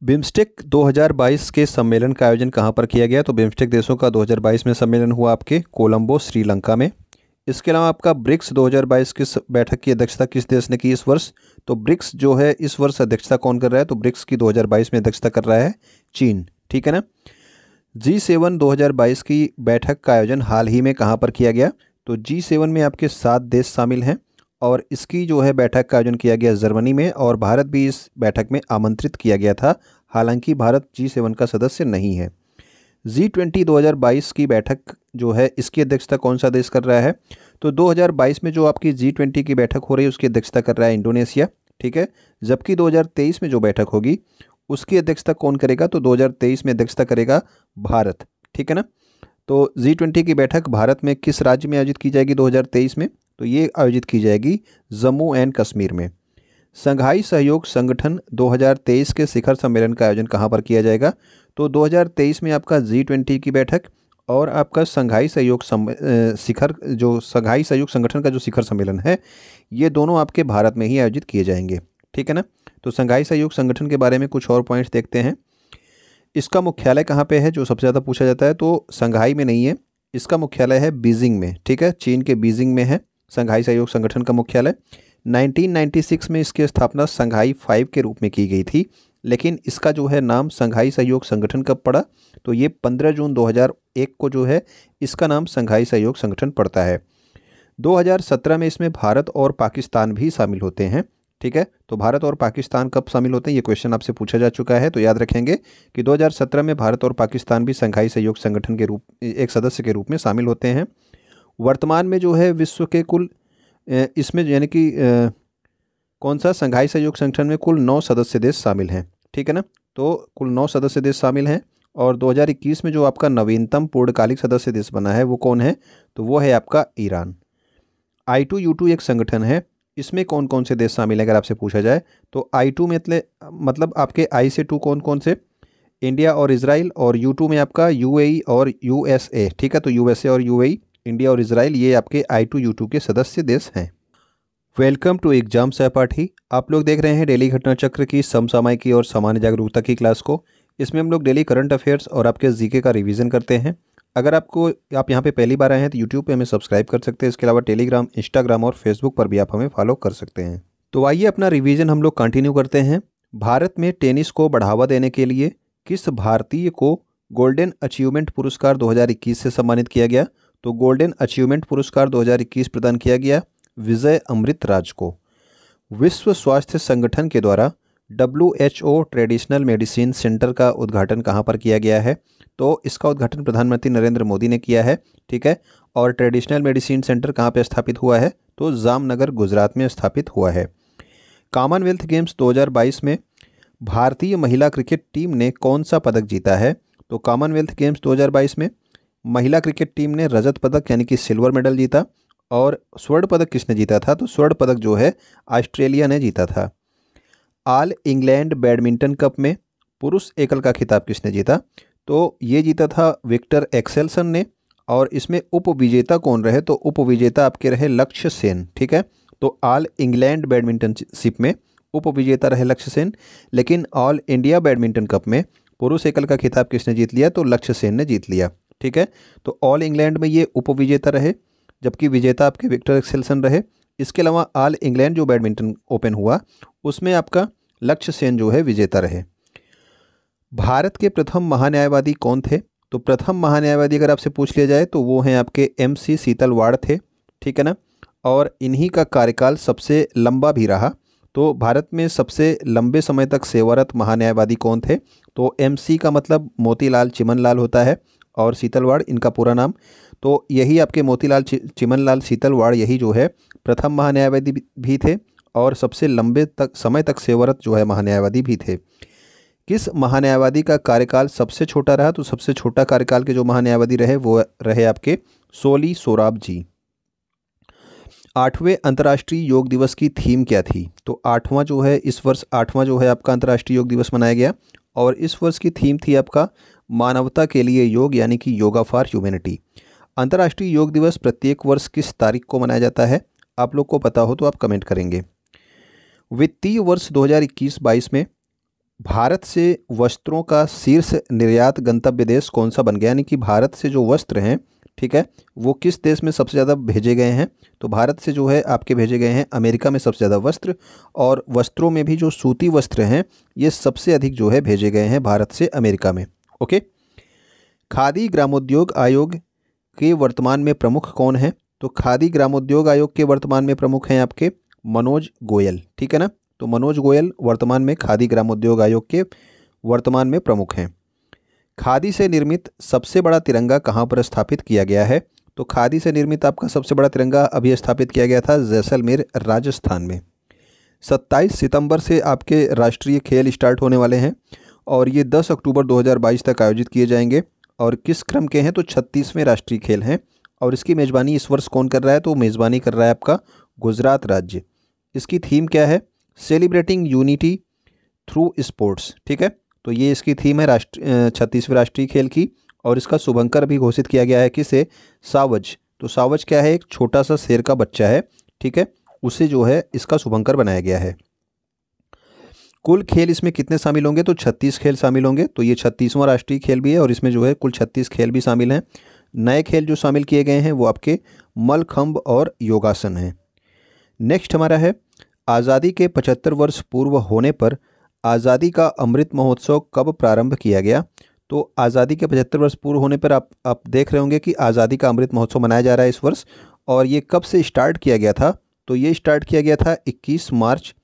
BIMSTEC 2022 के सम्मेलन का आयोजन कहाँ पर किया गया? तो बिम्स्टेक देशों का 2022 में सम्मेलन हुआ आपके कोलंबो, श्रीलंका में। इसके अलावा आपका ब्रिक्स 2022 की बैठक की अध्यक्षता किस देश ने की इस वर्ष? तो ब्रिक्स जो है इस वर्ष अध्यक्षता कौन कर रहा है? तो ब्रिक्स की 2022 में अध्यक्षता कर रहा है चीन। ठीक है ना। G7 2022 की बैठक का आयोजन हाल ही में कहाँ पर किया गया? तो G7 में आपके 7 देश शामिल हैं और इसकी जो है बैठक का आयोजन किया गया जर्मनी में, और भारत भी इस बैठक में आमंत्रित किया गया था। हालांकि भारत G7 का सदस्य नहीं है। G20 2022 की बैठक जो है इसकी अध्यक्षता कौन सा देश कर रहा है? तो 2022 में जो आपकी G20 की बैठक हो रही है उसकी अध्यक्षता कर रहा है इंडोनेशिया। ठीक है। जबकि 2023 में जो बैठक होगी उसकी अध्यक्षता कौन करेगा? तो 2023 में अध्यक्षता करेगा भारत। ठीक है ना। तो G20 की बैठक भारत में किस राज्य में आयोजित की जाएगी 2023 में? तो ये आयोजित की जाएगी जम्मू एंड कश्मीर में। संघाई सहयोग संगठन 2023 के शिखर सम्मेलन का आयोजन कहाँ पर किया जाएगा? तो 2023 में आपका G20 की बैठक और आपका संघाई सहयोग संघाई सहयोग संगठन का जो शिखर सम्मेलन है ये दोनों आपके भारत में ही आयोजित किए जाएंगे। ठीक है ना। तो संघाई सहयोग संगठन के बारे में कुछ और पॉइंट्स देखते हैं। इसका मुख्यालय कहाँ पे है, जो सबसे ज़्यादा पूछा जाता है। तो संघाई में नहीं है, इसका मुख्यालय है बीजिंग में। ठीक है, चीन के बीजिंग में है संघाई सहयोग संगठन का मुख्यालय। 1996 में इसकी स्थापना संघाई 5 के रूप में की गई थी, लेकिन इसका जो है नाम संघाई सहयोग संगठन कब पड़ा? तो ये 15 जून 2001 को जो है इसका नाम संघाई सहयोग संगठन पड़ता है। 2017 में इसमें भारत और पाकिस्तान भी शामिल होते हैं। ठीक है, तो भारत और पाकिस्तान कब शामिल होते हैं ये क्वेश्चन आपसे पूछा जा चुका है, तो याद रखेंगे कि 2017 में भारत और पाकिस्तान भी संघाई सहयोग संगठन के रूप एक सदस्य के रूप में शामिल होते हैं। वर्तमान में जो है विश्व के कुल इसमें यानी कि कौन सा संघाई सहयोग संगठन में कुल 9 सदस्य देश शामिल हैं। ठीक है ना। तो कुल 9 सदस्य देश शामिल हैं और 2021 में जो आपका नवीनतम पूर्णकालिक सदस्य देश बना है वो कौन है? तो वो है आपका ईरान। I2U2 एक संगठन है, इसमें कौन कौन से देश शामिल हैं अगर आपसे पूछा जाए? तो I2 में मतलब आपके I से 2 कौन कौन से? इंडिया और इजराइल, और U2 में आपका UAE और USA। ठीक है, तो USA और UAE, इंडिया और इजराइल, ये आपके I2U2 के सदस्य देश हैं। वेलकम टू एग्जाम सहपाठी। आप लोग देख रहे हैं डेली घटना चक्र की समसामयिकी और सामान्य जागरूकता की क्लास को। इसमें हम लोग डेली करंट अफेयर्स और आपके जीके का रिवीजन करते हैं। अगर आप यहाँ पे पहली बार आए हैं तो यूट्यूब पे हमें सब्सक्राइब कर सकते हैं। इसके अलावा टेलीग्राम, इंस्टाग्राम और फेसबुक पर भी आप हमें फॉलो कर सकते हैं। तो आइए अपना रिवीजन हम लोग कंटिन्यू करते हैं। भारत में टेनिस को बढ़ावा देने के लिए किस भारतीय को गोल्डन अचीवमेंट पुरस्कार 2021 से सम्मानित किया गया? तो गोल्डन अचीवमेंट पुरस्कार 2021 प्रदान किया गया विजय अमृतराज को। विश्व स्वास्थ्य संगठन के द्वारा WHO ट्रेडिशनल मेडिसिन सेंटर का उद्घाटन कहाँ पर किया गया है? तो इसका उद्घाटन प्रधानमंत्री नरेंद्र मोदी ने किया है। ठीक है, और ट्रेडिशनल मेडिसिन सेंटर कहाँ पे स्थापित हुआ है? तो जामनगर, गुजरात में स्थापित हुआ है। कॉमनवेल्थ गेम्स 2022 में भारतीय महिला क्रिकेट टीम ने कौन सा पदक जीता है? तो कॉमनवेल्थ गेम्स 2022 में महिला क्रिकेट टीम ने रजत पदक यानी कि सिल्वर मेडल जीता, और स्वर्ण पदक किसने जीता था? तो स्वर्ण पदक जो है ऑस्ट्रेलिया ने जीता था। ऑल इंग्लैंड बैडमिंटन कप में पुरुष एकल का खिताब किसने जीता? तो ये जीता था विक्टर एक्सेल्सन ने, और इसमें उपविजेता कौन रहे? तो उपविजेता आपके रहे लक्ष्य सेन। ठीक है, तो ऑल इंग्लैंड बैडमिंटनशिप में उपविजेता रहे लक्ष्य सेन, लेकिन ऑल इंडिया बैडमिंटन कप में पुरुष एकल का खिताब किसने जीत लिया? तो लक्ष्य सेन ने जीत लिया। ठीक है, तो ऑल इंग्लैंड में ये उपविजेता रहे, जबकि विजेता आपके विक्टर एक्सेल्सन रहे। इसके अलावा ऑल इंग्लैंड जो बैडमिंटन ओपन हुआ उसमें आपका लक्ष्य सेन जो है विजेता रहे। भारत के प्रथम महान्यायवादी कौन थे? तो प्रथम महान्यायवादी अगर आपसे पूछ लिया जाए तो वो हैं आपके MC सीतलवाड़ थे। ठीक है ना, और इन्हीं का कार्यकाल सबसे लंबा भी रहा। तो भारत में सबसे लंबे समय तक सेवारत महान्यायवादी कौन थे? तो MC का मतलब मोतीलाल चिमनलाल होता है, और सीतलवाड़ इनका पूरा नाम। तो यही आपके मोतीलाल चिमनलाल सीतलवाड़ यही जो है प्रथम महान्यायवादी भी थे और सबसे लंबे समय तक सेवारत जो है महान्यायवादी भी थे। किस महान्यायवादी का कार्यकाल सबसे छोटा रहा? तो सबसे छोटा कार्यकाल के जो महान्यायवादी रहे वो रहे आपके सोली सोराब जी। 8वें अंतर्राष्ट्रीय योग दिवस की थीम क्या थी? तो 8वां जो है इस वर्ष 8वां जो है आपका अंतर्राष्ट्रीय योग दिवस मनाया गया, और इस वर्ष की थीम थी आपका मानवता के लिए योग, यानी कि योगा फॉर ह्यूमैनिटी। अंतर्राष्ट्रीय योग दिवस प्रत्येक वर्ष किस तारीख को मनाया जाता है? आप लोग को पता हो तो आप कमेंट करेंगे। वित्तीय वर्ष 2021-22 में भारत से वस्त्रों का शीर्ष निर्यात गंतव्य देश कौन सा बन गया, यानी कि भारत से जो वस्त्र हैं, ठीक है, वो किस देश में सबसे ज़्यादा भेजे गए हैं। तो भारत से जो है आपके भेजे गए हैं अमेरिका में सबसे ज़्यादा वस्त्र, और वस्त्रों में भी जो सूती वस्त्र हैं ये सबसे अधिक जो है भेजे गए हैं भारत से अमेरिका में। ओके। खादी ग्रामोद्योग आयोग के वर्तमान में प्रमुख कौन है? तो खादी ग्रामोद्योग आयोग के वर्तमान में प्रमुख हैं आपके मनोज गोयल, ठीक है ना। तो मनोज गोयल वर्तमान में खादी ग्रामोद्योग आयोग के वर्तमान में प्रमुख हैं। खादी से निर्मित सबसे बड़ा तिरंगा कहाँ पर स्थापित किया गया है? तो खादी से निर्मित आपका सबसे बड़ा तिरंगा अभी स्थापित किया गया था जैसलमेर राजस्थान में। 27 सितंबर से आपके राष्ट्रीय खेल स्टार्ट होने वाले हैं और ये 10 अक्टूबर 2022 तक आयोजित किए जाएंगे। और किस क्रम के हैं? तो 36वें राष्ट्रीय खेल हैं। और इसकी मेज़बानी इस वर्ष कौन कर रहा है? तो मेज़बानी कर रहा है आपका गुजरात राज्य। इसकी थीम क्या है? सेलिब्रेटिंग यूनिटी थ्रू स्पोर्ट्स, ठीक है। तो ये इसकी थीम है 36वें राष्ट्रीय खेल की। और इसका शुभंकर भी घोषित किया गया है किसे? सावज। तो सावज क्या है? एक छोटा सा शेर का बच्चा है, ठीक है, उसे जो है इसका शुभंकर बनाया गया है। कुल खेल इसमें कितने शामिल होंगे? तो 36 खेल शामिल होंगे। तो ये 36वां राष्ट्रीय खेल भी है और इसमें जो है कुल 36 खेल भी शामिल हैं। नए खेल जो शामिल किए गए हैं वो आपके मलखंब और योगासन हैं। नेक्स्ट हमारा है आज़ादी के 75 वर्ष पूर्व होने पर आज़ादी का अमृत महोत्सव कब प्रारंभ किया गया? तो आज़ादी के 75 वर्ष पूर्व होने पर आप देख रहे होंगे कि आज़ादी का अमृत महोत्सव मनाया जा रहा है इस वर्ष। और ये कब से स्टार्ट किया गया था? तो ये स्टार्ट किया गया था 21 मार्च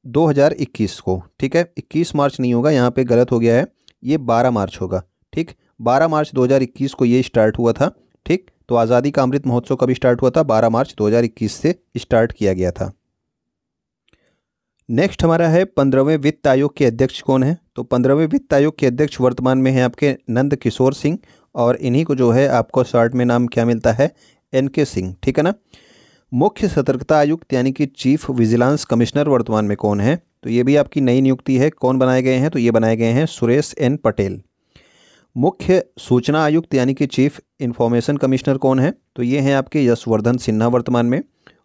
2021 को, ठीक है। 21 मार्च नहीं होगा, यहाँ पे गलत हो गया है, ये 12 मार्च होगा, ठीक। 12 मार्च 2021 को ये स्टार्ट हुआ था, ठीक। तो आज़ादी का अमृत महोत्सव कब स्टार्ट हुआ था? 12 मार्च 2021 से स्टार्ट किया गया था। नेक्स्ट हमारा है 15वें वित्त आयोग के अध्यक्ष कौन है? तो 15वें वित्त आयोग के अध्यक्ष वर्तमान में हैं आपके नंद किशोर सिंह, और इन्हीं को जो है आपको शॉर्ट में नाम क्या मिलता है? NK सिंह, ठीक है ना। मुख्य सतर्कता आयुक्त यानी कि चीफ विजिलेंस कमिश्नर वर्तमान में कौन है? तो ये भी आपकी नई नियुक्ति है। कौन बनाए गए हैं? तो ये बनाए गए हैं सुरेश N पटेल। मुख्य सूचना आयुक्त यानी कि चीफ इंफॉर्मेशन कमिश्नर कौन है? तो ये हैं आपके यशवर्धन सिन्हा वर्तमान में।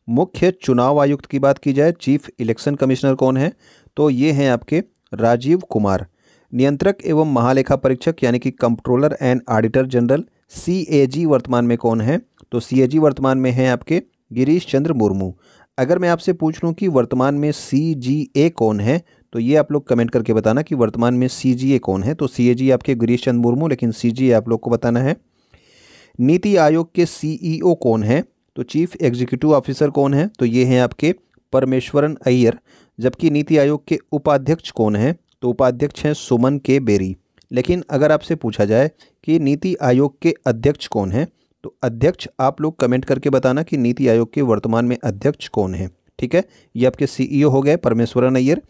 मुख्य चुनाव आयुक्त की बात की जाए, चीफ इलेक्शन कमिश्नर कौन है? तो ये हैं आपके राजीव कुमार। नियंत्रक एवं महालेखा परीक्षक यानी कि controller and auditor general CAG वर्तमान में कौन है? तो CAG वर्तमान में है आपके गिरीश चंद्र मुर्मू। अगर मैं आपसे पूछ लूँ कि वर्तमान में CGA कौन है, तो ये आप लोग कमेंट करके बताना कि वर्तमान में CGA कौन है। तो CAG आपके गिरीश चंद्र मुर्मू, लेकिन CGA आप लोग को बताना है। नीति आयोग के CEO कौन है? तो चीफ एग्जीक्यूटिव ऑफिसर कौन है? तो ये हैं आपके परमेश्वरन अय्यर। जबकि नीति आयोग के उपाध्यक्ष कौन है? तो उपाध्यक्ष हैं सुमन के बेरी। लेकिन अगर आपसे पूछा जाए कि नीति आयोग के अध्यक्ष कौन है, तो अध्यक्ष आप लोग कमेंट करके बताना कि नीति आयोग के वर्तमान में अध्यक्ष कौन है, ठीक है। ये आपके CEO हो गए परमेश्वरन अय्यर,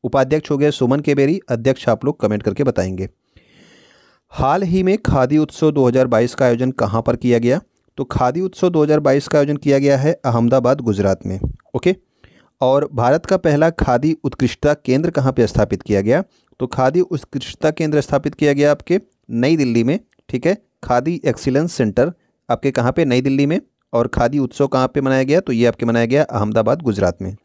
उपाध्यक्ष हो गए सुमन के बेरी, अध्यक्ष आप लोग कमेंट करके बताएंगे। हाल ही में खादी उत्सव 2022 का आयोजन कहाँ पर किया गया? तो खादी उत्सव 2022 का आयोजन किया गया है अहमदाबाद, गुजरात में। ओके। और भारत का पहला खादी उत्कृष्टता केंद्र कहाँ पे स्थापित किया गया? तो खादी उत्कृष्टता केंद्र स्थापित किया गया आपके नई दिल्ली में, ठीक है। खादी एक्सीलेंस सेंटर आपके कहाँ पे? नई दिल्ली में। और खादी उत्सव कहाँ पे मनाया गया? तो ये आपके मनाया गया अहमदाबाद, गुजरात में।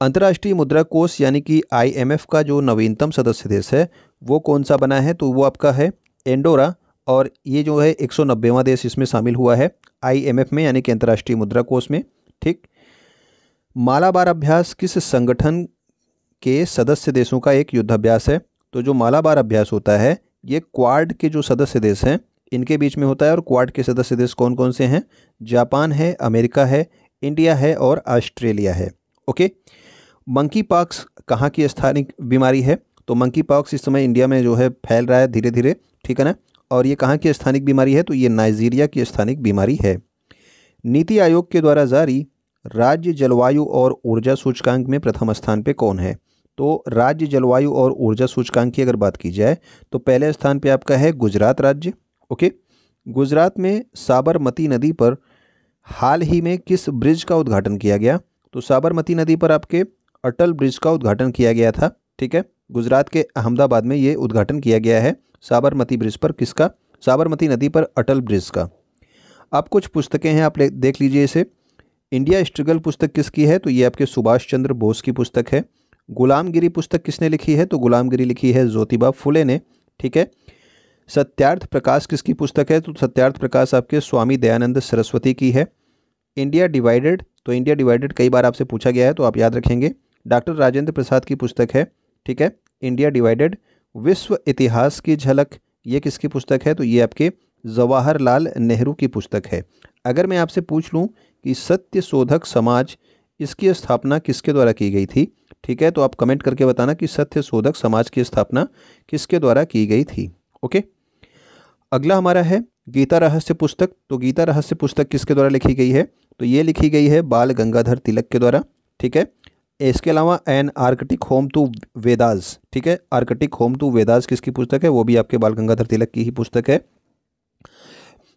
अंतर्राष्ट्रीय मुद्रा कोष यानी कि IMF का जो नवीनतम सदस्य देश है वो कौन सा बना है? तो वो आपका है एंडोरा। और ये जो है 190वां देश इसमें शामिल हुआ है IMF में, यानी कि अंतर्राष्ट्रीय मुद्रा कोष में, ठीक। मालाबार अभ्यास किस संगठन के सदस्य देशों का एक युद्धाभ्यास है? तो जो मालाबार अभ्यास होता है ये क्वाड के जो सदस्य देश हैं इनके बीच में होता है। और क्वाड के सदस्य देश कौन कौन से हैं? जापान है, अमेरिका है, इंडिया है और ऑस्ट्रेलिया है। ओके। मंकी पॉक्स कहाँ की स्थानिक बीमारी है? तो मंकी पॉक्स इस समय इंडिया में जो है फैल रहा है धीरे धीरे, ठीक है ना। और ये कहाँ की स्थानिक बीमारी है? तो ये नाइजीरिया की स्थानिक बीमारी है। नीति आयोग के द्वारा जारी राज्य जलवायु और ऊर्जा सूचकांक में प्रथम स्थान पे कौन है? तो राज्य जलवायु और ऊर्जा सूचकांक की अगर बात की जाए तो पहले स्थान पे आपका है गुजरात राज्य। ओके। गुजरात में साबरमती नदी पर हाल ही में किस ब्रिज का उद्घाटन किया गया? तो साबरमती नदी पर आपके अटल ब्रिज का उद्घाटन किया गया था, ठीक है। गुजरात के अहमदाबाद में ये उद्घाटन किया गया है साबरमती ब्रिज पर। किसका? साबरमती नदी पर अटल ब्रिज का। अब कुछ पुस्तकें हैं, आप देख लीजिए इसे। इंडिया स्ट्रगल पुस्तक किसकी है? तो ये आपके सुभाष चंद्र बोस की पुस्तक है। गुलामगिरी पुस्तक किसने लिखी है? तो गुलामगिरी लिखी है ज्योतिबा फुले ने। ठीक है। सत्यार्थ प्रकाश किसकी पुस्तक है? तो सत्यार्थ प्रकाश आपके स्वामी दयानंद सरस्वती की है। इंडिया डिवाइडेड, तो इंडिया डिवाइडेड कई बार आपसे पूछा गया है तो आप याद रखेंगे, डॉक्टर राजेंद्र प्रसाद की पुस्तक है। ठीक है, इंडिया डिवाइडेड। विश्व इतिहास की झलक, ये किसकी पुस्तक है? तो ये आपके जवाहरलाल नेहरू की पुस्तक है। अगर मैं आपसे पूछ लूँ कि सत्य शोधक समाज, इसकी स्थापना किसके द्वारा की गई थी? ठीक है, तो आप कमेंट करके बताना कि सत्य शोधक समाज की स्थापना किसके द्वारा की गई थी। ओके, अगला हमारा है गीता रहस्य पुस्तक। तो गीता रहस्य पुस्तक किसके द्वारा लिखी गई है? तो ये लिखी गई है बाल गंगाधर तिलक के द्वारा। ठीक है, इसके अलावा एन आर्कटिक होम टू वेदास, ठीक है, आर्कटिक होम टू वेदास किसकी पुस्तक है? वो भी आपके बाल गंगाधर तिलक की ही पुस्तक है।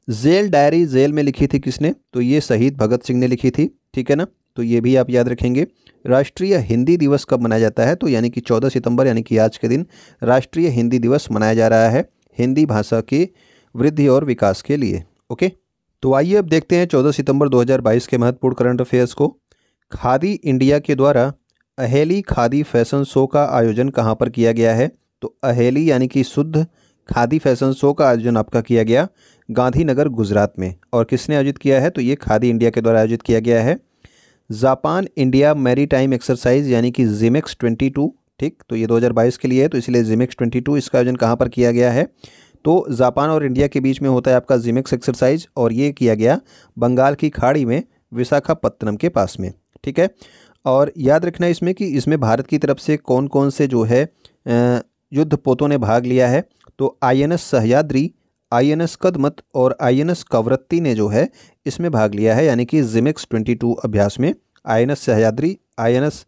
जेल डायरी जेल में लिखी थी किसने? तो ये शहीद भगत सिंह ने लिखी थी। ठीक है ना, तो ये भी आप याद रखेंगे। राष्ट्रीय हिंदी दिवस कब मनाया जाता है? तो यानी कि 14 सितंबर, यानी कि आज के दिन राष्ट्रीय हिंदी दिवस मनाया जा रहा है, हिंदी भाषा की वृद्धि और विकास के लिए। ओके, तो आइए अब देखते हैं 14 सितंबर 2022 के महत्वपूर्ण करंट अफेयर्स को। खादी इंडिया के द्वारा अहेली खादी फैशन शो का आयोजन कहाँ पर किया गया है? तो अहेली यानी कि शुद्ध खादी फैशन शो का आयोजन आपका किया गया गांधीनगर गुजरात में। और किसने आयोजित किया है? तो ये खादी इंडिया के द्वारा आयोजित किया गया है। जापान इंडिया मैरीटाइम एक्सरसाइज यानी कि जिमेक्स 22, ठीक, तो ये 2022 के लिए है, तो इसलिए जिमेक्स 22 इसका आयोजन कहाँ पर किया गया है? तो जापान और इंडिया के बीच में होता है आपका जिमेक्स एक्सरसाइज, और ये किया गया बंगाल की खाड़ी में विशाखापत्तनम के पास में। ठीक है, और याद रखना इसमें कि इसमें भारत की तरफ से कौन कौन से जो है युद्धपोतों ने भाग लिया है? तो आईएनएस सह्याद्री, आईएनएस कदमत और आईएनएस कवरत्ती ने जो है इसमें भाग लिया है, यानी कि जिमेक्स 22 अभ्यास में आईएनएस सह्याद्री, आईएनएस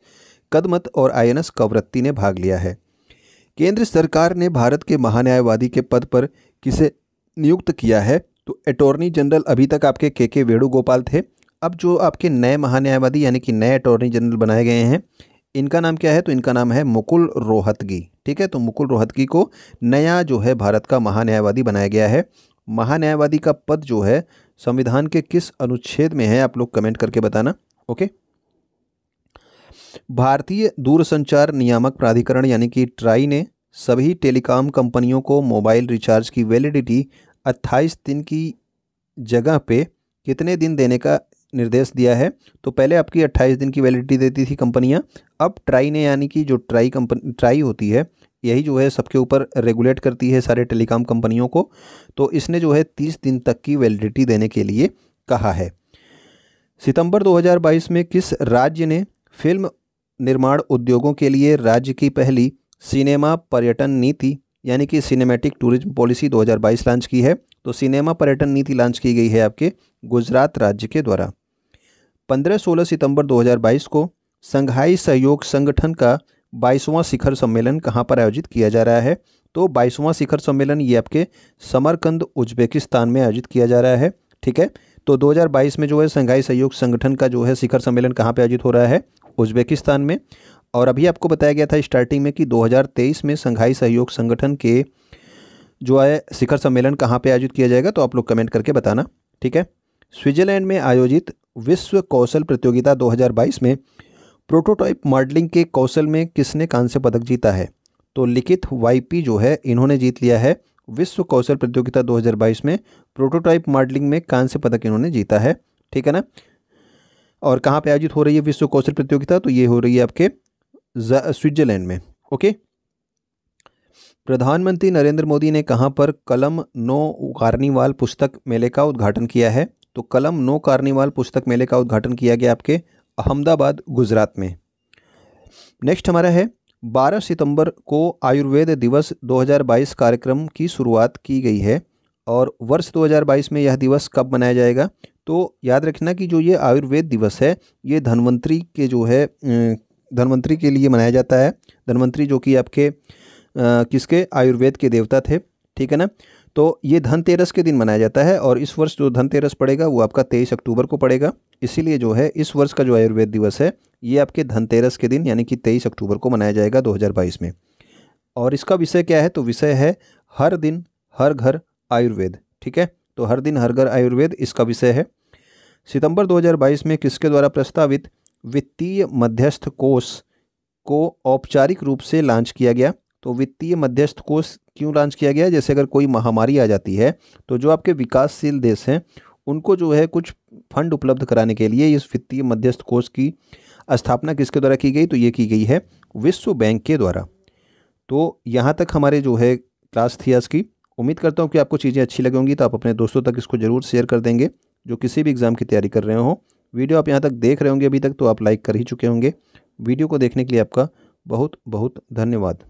कदमत और आईएनएस कवरत्ती ने भाग लिया है। केंद्र सरकार ने भारत के महान्यायवादी के पद पर किसे नियुक्त किया है? तो अटॉर्नी जनरल अभी तक आपके के वेणुगोपाल थे। अब जो आपके नए महान्यायवादी यानी कि नए अटॉर्नी जनरल बनाए गए हैं, इनका नाम क्या है? तो इनका नाम है मुकुल रोहतगी। ठीक है, तो मुकुल रोहतगी को नया जो है भारत का महान्यायवादी बनाया गया है। महान्यायवादी का पद जो है संविधान के किस अनुच्छेद में है? आप लोग कमेंट करके बताना। ओके, भारतीय दूरसंचार नियामक प्राधिकरण यानी कि ट्राई ने सभी टेलीकॉम कंपनियों को मोबाइल रिचार्ज की वैलिडिटी 28 दिन की जगह पे कितने दिन देने का निर्देश दिया है? तो पहले आपकी 28 दिन की वैलिडिटी देती थी कंपनियां, अब ट्राई ने, यानी कि जो ट्राई होती है, यही जो है सबके ऊपर रेगुलेट करती है सारे टेलीकॉम कंपनियों को, तो इसने जो है 30 दिन तक की वैलिडिटी देने के लिए कहा है। सितंबर 2022 में किस राज्य ने फिल्म निर्माण उद्योगों के लिए राज्य की पहली सिनेमा पर्यटन नीति यानी कि सिनेमैटिक टूरिज्म पॉलिसी 2022 लॉन्च की है? तो सिनेमा पर्यटन नीति लॉन्च की गई है आपके गुजरात राज्य के द्वारा। 15-16 सितंबर 2022 को संघाई सहयोग संगठन का 22वां शिखर सम्मेलन कहाँ पर आयोजित किया जा रहा है? तो 22वां शिखर सम्मेलन ये आपके समरकंद उज्बेकिस्तान में आयोजित किया जा रहा है। ठीक है, तो 2022 में जो है संघाई सहयोग संगठन का जो है शिखर सम्मेलन कहाँ पर आयोजित हो रहा है? उज्बेकिस्तान में। और अभी आपको बताया गया था स्टार्टिंग में कि 2023 में संघाई सहयोग संगठन के जो है शिखर सम्मेलन कहाँ पे आयोजित किया जाएगा? तो आप लोग कमेंट करके बताना। ठीक है, स्विट्जरलैंड में आयोजित विश्व कौशल प्रतियोगिता 2022 में प्रोटोटाइप मॉडलिंग के कौशल में किसने कांस्य पदक जीता है? तो लिखित वाईपी जो है इन्होंने जीत लिया है विश्व कौशल प्रतियोगिता 2022 में प्रोटोटाइप मॉडलिंग में कांस्य पदक इन्होंने जीता है। ठीक है ना, और कहाँ पे आयोजित हो रही है विश्व कौशल प्रतियोगिता? तो ये हो रही है आपके स्विट्जरलैंड में। ओके, प्रधानमंत्री नरेंद्र मोदी ने कहाँ पर कलम नो कार्निवाल पुस्तक मेले का उद्घाटन किया है? तो कलम नो कार्निवाल पुस्तक मेले का उद्घाटन किया गया आपके अहमदाबाद गुजरात में। नेक्स्ट हमारा है 12 सितंबर को आयुर्वेद दिवस 2022 कार्यक्रम की शुरुआत की गई है, और वर्ष 2022 में यह दिवस कब मनाया जाएगा? तो याद रखना कि जो ये आयुर्वेद दिवस है ये धन्वंतरी के जो है धन्वंतरी के लिए मनाया जाता है। धन्वंतरी जो कि आपके किसके आयुर्वेद के देवता थे। ठीक है ना, तो ये धनतेरस के दिन मनाया जाता है, और इस वर्ष जो धनतेरस पड़ेगा वो आपका 23 अक्टूबर को पड़ेगा। इसीलिए जो है इस वर्ष का जो आयुर्वेद दिवस है ये आपके धनतेरस के दिन यानी कि 23 अक्टूबर को मनाया जाएगा 2022 में। और इसका विषय क्या है? तो विषय है हर दिन हर घर आयुर्वेद। ठीक है, तो हर दिन हर घर आयुर्वेद इसका विषय है। सितंबर 2022 में किसके द्वारा प्रस्तावित वित्तीय मध्यस्थ कोष को औपचारिक रूप से लॉन्च किया गया। तो वित्तीय मध्यस्थ कोष क्यों लॉन्च किया गया? जैसे अगर कोई महामारी आ जाती है तो जो आपके विकासशील देश हैं उनको जो है कुछ फंड उपलब्ध कराने के लिए इस वित्तीय मध्यस्थ कोष की स्थापना किसके द्वारा की गई? तो ये की गई है विश्व बैंक के द्वारा। तो यहाँ तक हमारे जो है क्लास थी आज की। उम्मीद करता हूँ कि आपको चीज़ें अच्छी लगी होंगी, तो आप अपने दोस्तों तक इसको ज़रूर शेयर कर देंगे जो किसी भी एग्ज़ाम की तैयारी कर रहे हो। वीडियो आप यहाँ तक देख रहे होंगे अभी तक, तो आप लाइक कर ही चुके होंगे। वीडियो को देखने के लिए आपका बहुत बहुत धन्यवाद।